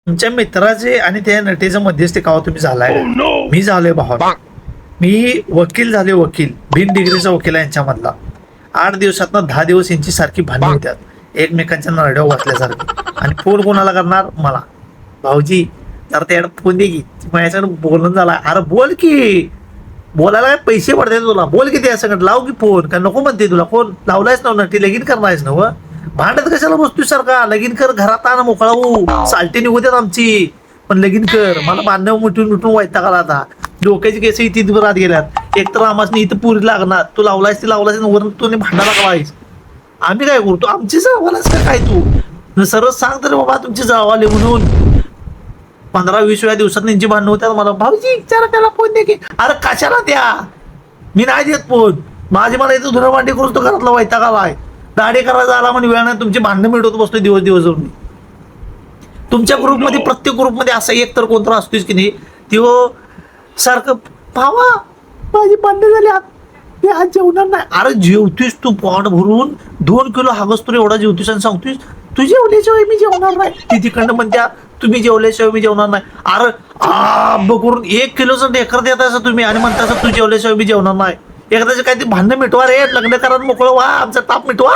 तुमच्या मित्राचे आणि त्या नटेच्या मध्यस्थी कावा तुम्ही झालाय मी झालोय भावा मी वकील झाले वकील बिन डिग्रीचा वकील आहे यांच्यामधला 8 दिवसातनं 10 दिवस यांची सारखी भांडणं होत्यात एकमेकांच्या नरड्यावर वाचल्यासारखी आणि फोन कोणाला करणार मला भाऊजी तर त्याकडे फोन दे की माझ्याकडे बोलणं झाला अरे बोल की बोलायला काय पैसे पडते तुला बोल की त्या सगळं लाव की फोन काय नको म्हणते तुला फोन लावलायच ना नटी लगीन करणारच ना व भांडत कशाला बसतोय सारखा लगीन कर घरात आण मोकळा हो सालटी निघू देत आमची पण लगीन कर मला बांधव मिटून मिटून वैताग आला आता डोक्याची केस इथे रात गेल्यात एक तर आम्हाला इथं पुरी लागणार तू लावलायस ती लावलायस वरून तू भांडायला लावायस आम्ही काय करतो आमची जळवालाच का काय तू सरळ सांग तर बाबा तुमची जळवाले म्हणून 15-20 दिवसात त्यांची भांडणं होत्या मला भाऊजी विचारा त्याला फोन दे की अरे कशाला द्या मी नाही देत फोन मला इथं धुरा भांडी करून तो घरातला वैताग आलाय दाढी करायला आला म्हणजे वेळ नाही तुमची भांडणं मिळवत बसतो दिवस तुमच्या ग्रुपमध्ये प्रत्येक ग्रुपमध्ये असं एक तर कोणतं असतोच की नाही तो सारखं भावा माझी भांडणं झाली हे आज जेवणार नाही अरे जेवतोस तू पोट भरून 2 किलो हागस तुला एवढा जेवतोस आणि सांगतोस तू जेवल्याशिवाय मी जेवणार नाही ती तिकडनं म्हणत्या तुम्ही जेवल्याशिवाय मी जेवणार नाही अरे बघून 1 किलोचं ढेकर देत असं तुम्ही आणि म्हणता असं तू जेवल्याशिवाय मी जेवणार नाही एकदाचं काय ते भांडणं मिटवा रे लग्न करा मोकळं व्हा आमचा ताप मिटवा